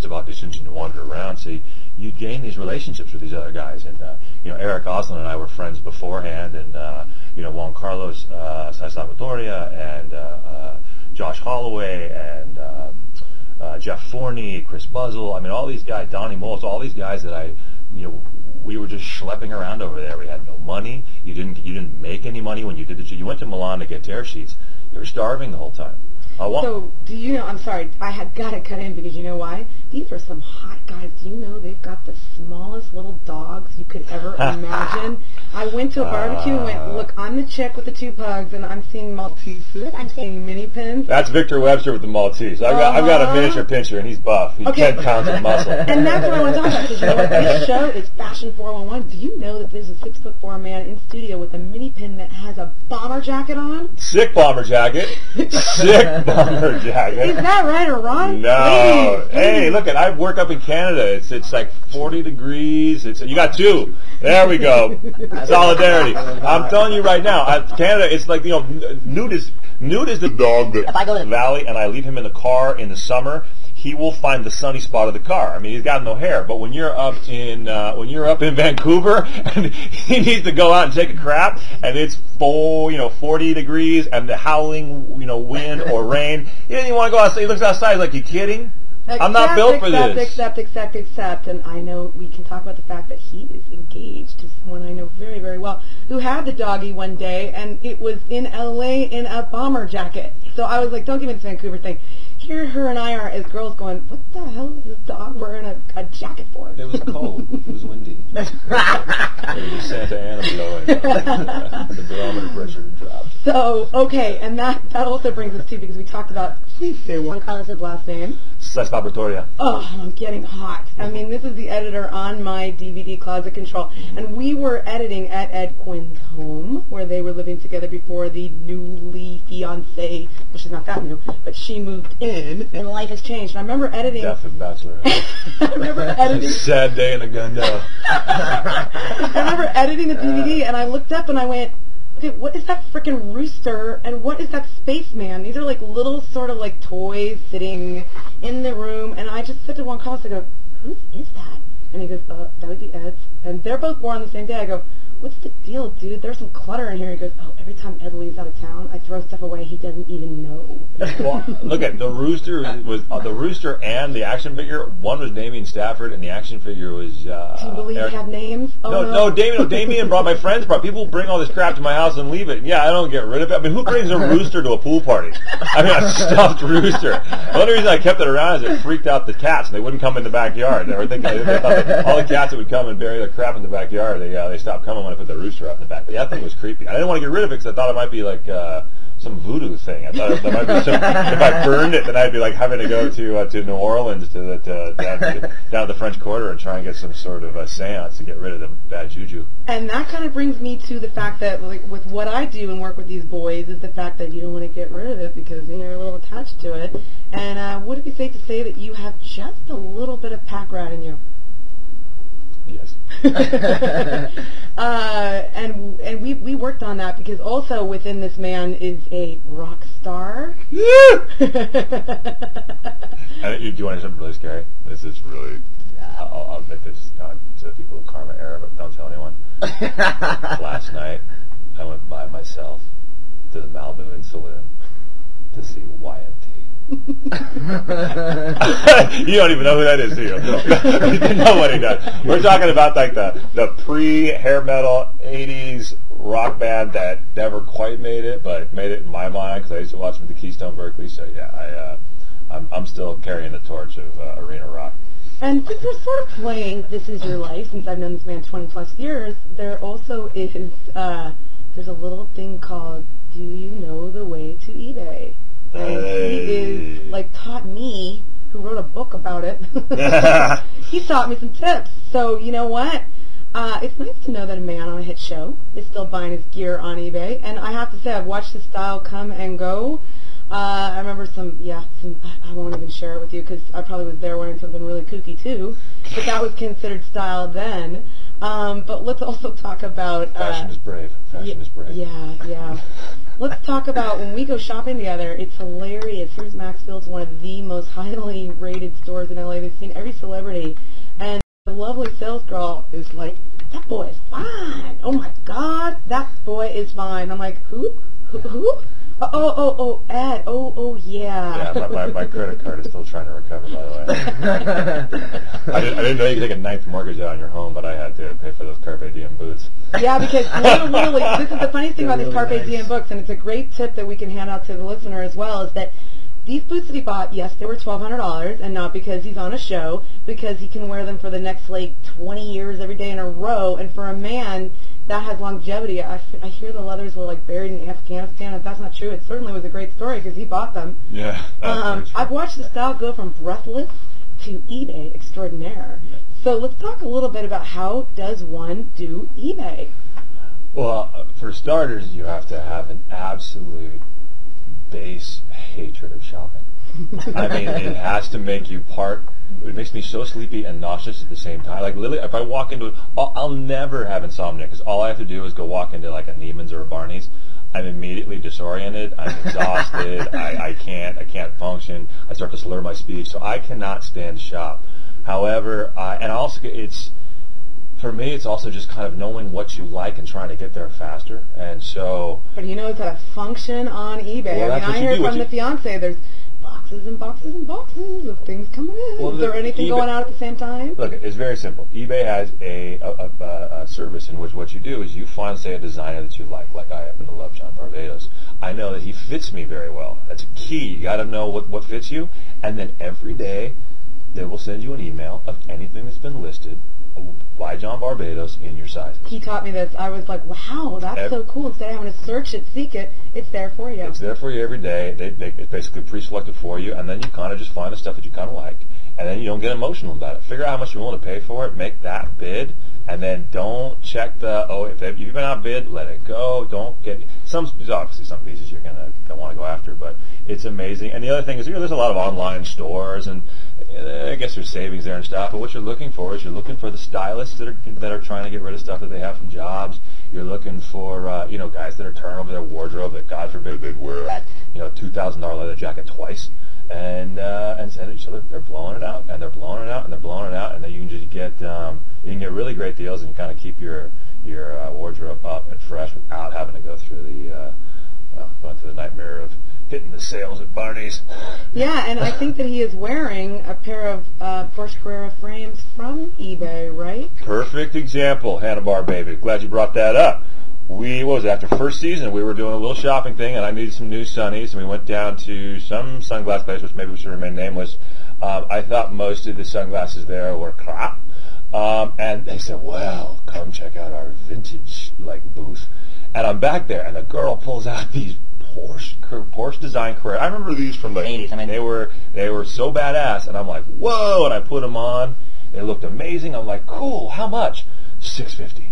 list of auditions and you wander around. So you gain these relationships with these other guys. And, Eric Oslin and I were friends beforehand. And, Juan Carlos Salvatoria and Josh Holloway and Jeff Forney, Chris Buzzle. I mean, all these guys, Donnie Moles, all these guys that we were just schlepping around over there. We had no money. You didn't make any money when you did the show. You went to Milan to get tear sheets. You were starving the whole time. So, do you know, I'm sorry, I had got to cut in because you know why? These are some hot guys. Do you know they've got the smallest little dogs you could ever imagine? I went to a barbecue and went, look, I'm the chick with the 2 pugs, and I'm seeing Malteses. I'm seeing mini pins. That's Victor Webster with the Maltese. I've got a miniature pincher, and he's buff. He's 10 pounds of muscle. And that's what I want to talk about, because you know what? This show is Fashion 411. Do you know that there's a 6'4" man in studio with a mini pin that has a bomber jacket on? Sick bomber jacket. Sick bomber jacket. Is that right or wrong? No. Hey, look, I work up in Canada. It's like 40 degrees. You got 2. There we go. Solidarity. I'm telling you right now, Canada, it's like, Newt is the dog that if I go to the valley and I leave him in the car in the summer, he will find the sunny spot of the car. I mean, he's got no hair, but when you're up in Vancouver and he needs to go out and take a crap and it's 40 degrees and the howling, wind or rain, he doesn't even want to go outside. He looks outside like, you kidding? I'm not built for this. Except, and I know we can talk about the fact that he is engaged to someone I know very, very well who had the doggy one day, and it was in L.A. in a bomber jacket. So I was like, don't give me this Vancouver thing. Here, her and I are as girls going, what the hell is this dog wearing a jacket for? It was cold. It was windy. It was Santa Ana blowing. The barometer pressure dropped. So, okay, and that also brings us to, because we talked about, please say Juan Carlos' last name. Salvatoria. Oh, I'm getting hot. I mean, this is the editor on my DVD Closet Control. And we were editing at Ed Quinn's home, where they were living together before the newly fiancé, which is not that new, but she moved in, and life has changed. And I remember editing... Death of Bachelor. I remember editing... Sad day in the Gundam. I remember editing the DVD, and I looked up and I went, okay, what is that frickin' rooster, and what is that spaceman? These are like little sort of like toys sitting in the room, and I just said to Juan Carlos, I go, who is that? And he goes, that would be Ed's. And they're both born on the same day. I go, what's the deal, dude? There's some clutter in here. He goes, oh, every time Ed leaves out of town, I throw stuff away he doesn't even know. Well, look at the rooster the rooster and the action figure. One was Damien Stafford, and the action figure was. Do you believe you have names? Oh, no, Damien brought my friends. People bring all this crap to my house and leave it. Yeah, I don't get rid of it. I mean, who brings a rooster to a pool party? I mean, a stuffed rooster. The only reason I kept it around is it freaked out the cats, and they wouldn't come in the backyard. They thought that all the cats that would come and bury their crap in the backyard, they stopped coming when I put the rooster up in the back. But yeah, that thing was creepy. I didn't want to get rid of it because I thought it might be like some voodoo thing. I thought there might be some, if I burned it, then I'd be like having to go to New Orleans down to the French Quarter and try and get some sort of a seance to get rid of the bad juju. And that kind of brings me to the fact that, like, with what I do and work with these boys, is the fact that you don't want to get rid of it because you're a little attached to it. And would it be safe to say that you have just a little bit of pack rat in you? Yes. And we worked on that because also within this man is a rock star. Do you want to do something really scary? This is really... I'll admit this to the people in Karma era, but don't tell anyone. Last night, I went by myself to the Malibu Inn Saloon to see YMT. You don't even know who that is, do you? Nobody does. We're talking about like the pre-hair metal 80s rock band that never quite made it, but made it in my mind because I used to watch them at the Keystone Berkeley. So yeah, I'm still carrying the torch of arena rock. And since we're sort of playing This Is Your Life, since I've known this man 20 plus years, there also is there's a little thing called Do You Know the Way to eBay? And he is, like, taught me, who wrote a book about it, he taught me some tips. So, you know what? It's nice to know that a man on a hit show is still buying his gear on eBay. And I have to say, I've watched his style come and go. I remember some, I won't even share it with you because I probably was there wearing something really kooky too. But that was considered style then. But let's also talk about... Fashion is brave. Fashion is brave. Yeah. let's talk about when we go shopping together. It's hilarious. Here's Maxfield's, one of the most highly rated stores in LA. They've seen every celebrity. And the lovely sales girl is like, that boy is fine. Oh, my God, that boy is fine. I'm like, who? Oh, Ed. Oh, yeah. Yeah, my credit card is still trying to recover, by the way. I didn't know you could take a ninth mortgage out on your home, but I had to pay for those Carpe Diem boots. Yeah, because literally, this is the funniest thing about these Carpe Diem books, and it's a great tip that we can hand out to the listener as well, is that these boots that he bought, yes, they were $1,200, and not because he's on a show, because he can wear them for the next, 20 years every day in a row, and for a man, that has longevity. I hear the leathers were, buried in Afghanistan. If that's not true, it certainly was a great story, because he bought them. Yeah. I've watched the style go from breathless to eBay extraordinaire. Yeah. So let's talk a little bit about how does one do eBay? Well, for starters, you have to have an absolute base hatred of shopping. I mean, it has to make you it makes me so sleepy and nauseous at the same time. Literally, if I walk into it, I'll never have insomnia, because all I have to do is go walk into a Neiman's or a Barney's. I'm immediately disoriented. I'm exhausted. I can't function. I start to slur my speech. So I cannot stand to shop. However, for me, it's also just kind of knowing what you like and trying to get there faster. And so... But it's how to function on eBay. Well, I hear from the fiance, there's boxes and boxes and boxes of things coming in. Well, is there anything going out at the same time? Look, it's very simple. eBay has a service in which what you do is you find, say, a designer that you like I happen to love John Barbados. I know that he fits me very well. That's a key. You got to know what fits you. And then every day, they will send you an email of anything that's been listed by John Barbados in your sizes. He taught me this. I was like, wow, that's so cool. Instead of having to search it, seek it, it's there for you. It's there for you every day. It's basically pre-selected for you, and then you kind of just find the stuff that you kind of like, and then you don't get emotional about it. Figure out how much you're willing to pay for it, make that bid, and then don't check if you've been outbid, let it go. Don't get obviously some pieces you're going to want to go after, but it's amazing. And the other thing is, there's a lot of online stores, and I guess there's savings there and stuff, but what you're looking for is you're looking for the stylists that are trying to get rid of stuff that they have from jobs. You're looking for guys that are turning over their wardrobe that, God forbid, they'd wear that $2,000 leather jacket twice, and so they're blowing it out, and they're blowing it out, and they're blowing it out, and then you can just get really great deals, and you kind of keep your wardrobe up and fresh without having to go through the nightmare of hitting the sales at Barney's. Yeah, and I think that he is wearing a pair of Porsche Carrera frames from eBay, right? Perfect example, Hanna-Barbera baby. Glad you brought that up. After first season, we were doing a little shopping thing, and I needed some new sunnies, and we went down to some sunglass place, which maybe we should remain nameless. I thought most of the sunglasses there were crap. And they said, well, come check out our vintage booth. And I'm back there, and the girl pulls out these Porsche design Carrera. I remember these from the 80s. I mean, they were so badass, and I'm like, whoa! And I put them on. They looked amazing. I'm like, cool. How much? $650.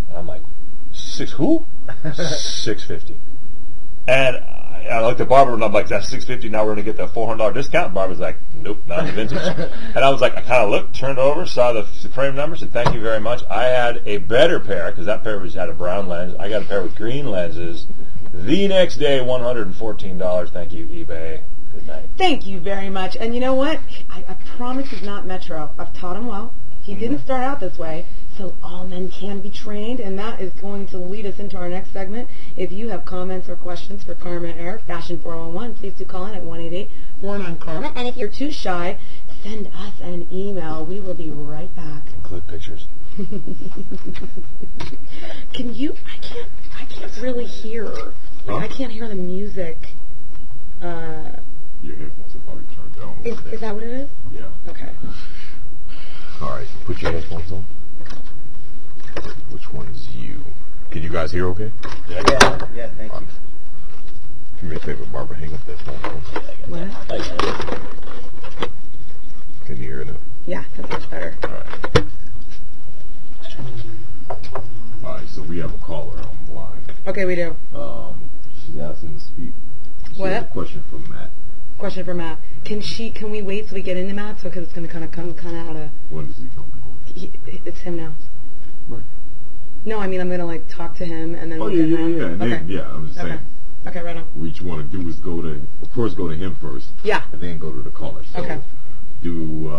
And I'm like, $650. And I looked at Barbara, and I'm like, that's $650. Now we're going to get the $400 discount. And Barbara's like, nope, not in the vintage. And I was like, I kind of looked, turned over, saw the frame number, said, thank you very much. I had a better pair, because that pair had a brown lens. I got a pair with green lenses. The next day, $114. Thank you, eBay. Good night. Thank you very much. And you know what? I promise he's not Metro. I've taught him well. He didn't start out this way. So all men can be trained, and that is going to lead us into our next segment. If you have comments or questions for Karma Air, Fashion 411, please do call in at 188-49-KARMA. And if you're too shy, send us an email. We will be right back. Include pictures. I can't really hear. I can't hear the music. Your headphones are probably turned down. Is that what it is? Yeah. Okay. All right, put your headphones on. Which one is you? Can you guys hear okay? Yeah, thank you. Do me a favor, Barbara, hang up that phone. What? Can you hear it now? Yeah, that's much better. All right, so we have a caller on the line. Okay, we do. She's asking to speak. She has a question for Matt. Question for Matt. Can we wait till we get into Matt? Because it's going to kind of come out of... When does he come? It's him now. Right. No, I mean I'm gonna like talk to him and then. Oh we yeah, can yeah, yeah. And Okay. then, yeah, I'm just saying. Okay, right on. What you want to do is go to, of course, go to him first. Yeah. And then go to the caller. So Okay. do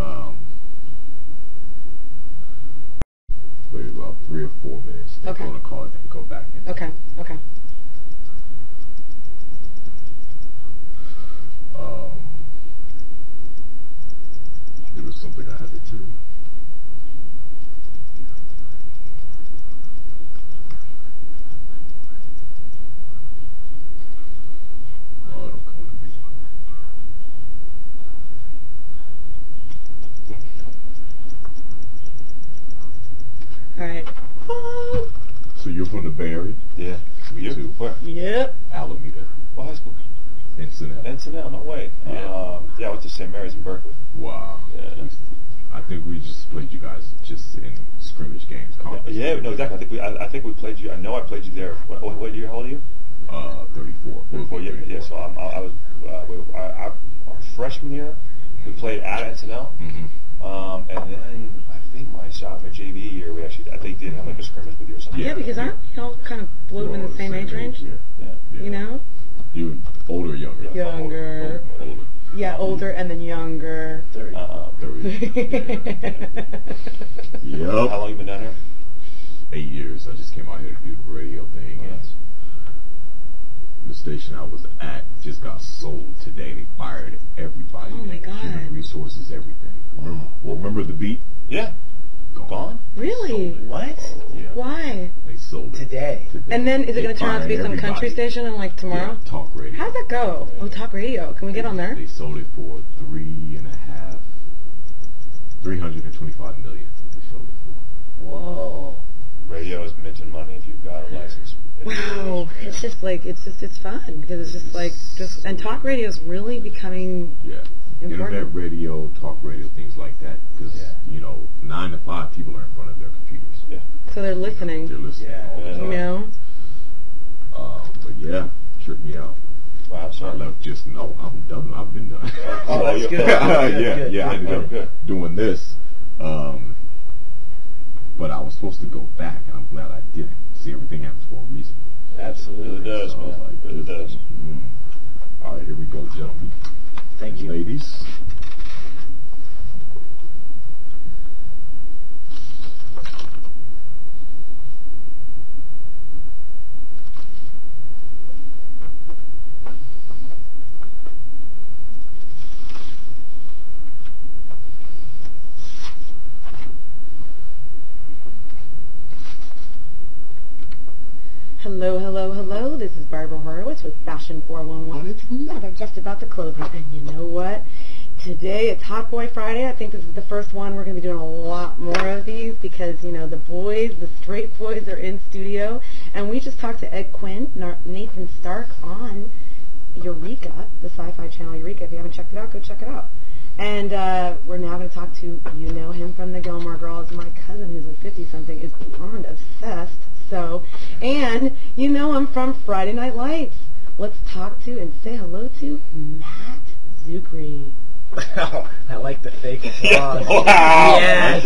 wait about 3 or 4 minutes. Then Okay. go on a caller, then go back in. Okay. Okay. There was something I had to do. Oh, it'll come to me. All right. Oh. So you're from the Bay Area? Yeah. Me too. Where? Yep. Alameda, What high school? Encinitas. Encinal, no way. Yeah. Yeah, I went to St. Mary's in Berkeley. Wow. Yeah. I think we just played you guys just in scrimmage games. Conference. Yeah, no, exactly. I think we played you. I know I played you there. What year? How old are you? 34. 34. Yeah, 34. yeah. So I was our freshman year. We played at Encinal. Mm-hmm. And then I think my JV year, we actually, I think, did have like a scrimmage with you or something. Yeah, because aren't we all kind of blew in the same age range? Yeah. Yeah. You know? You older or younger? Younger. Older. Yeah, older and then younger. 30. 30. Yep. How long you been down here? 8 years. I just came out here to do the radio thing, and the station I was at just got sold today. They fired everybody. Oh, my God. Human resources, everything. Remember the beat? Yeah. Gone? Really? What? Yeah. Why? They sold it Today. And then is it They going to turn out to be fired some country everybody. station and like tomorrow? Yeah, talk radio. How's that go? Oh, talk radio. Can we get on there? They sold it for $325 million. They sold it for. Whoa. Radio is minting money if you've got a license. Wow. It's just like, it's fun because it's just like, and talk radio is really becoming Yeah. important. Internet radio, talk radio, things like that. Because, 9 to 5 people are in front of their computers. Yeah. So they're listening, They're listening Yeah. all the Yeah. time. you know? But yeah, tripped me out. Wow, I sorry. left I'm done. I've been done. Oh, that's you're- good. Good. yeah. I ended up Good. doing this. But I was supposed to go back, and I'm glad I didn't. See, everything happens for a reason. Really does, So I was man. like, Really does. All right, here we go, gentlemen. Thank you. Ladies. Hello, hello, hello. This is Barbara Horowitz with Fashion 411. It's never just about the clothing. And you know what? Today it's Hot Boy Friday. I think this is the first one. We're going to be doing a lot more of these because, the boys, the straight boys are in studio. And we just talked to Ed Quinn, Nathan Stark on Eureka, the Sci-Fi channel Eureka. If you haven't checked it out, go check it out. And we're now going to talk to, him from the Gilmore Girls. My cousin, who's like 50-something, is beyond obsessed. So, and him from Friday Night Lights. Let's talk to and say hello to Matt Czuchry. I like the fake applause. Wow. Yes.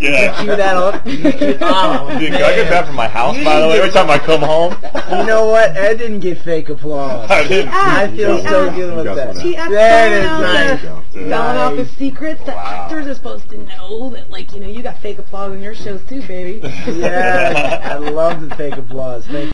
Yeah. Cue that up. Oh, Dude, can I get back from my house, You by the way? didn't Every time I come home. You know what? Ed didn't get fake applause. I didn't. I feel so good with that. She There it is. nice. Nice. Telling off his secrets that Wow. actors are supposed to know that, you got fake applause in your shows too, baby. Yes. I love the fake applause. Thank you.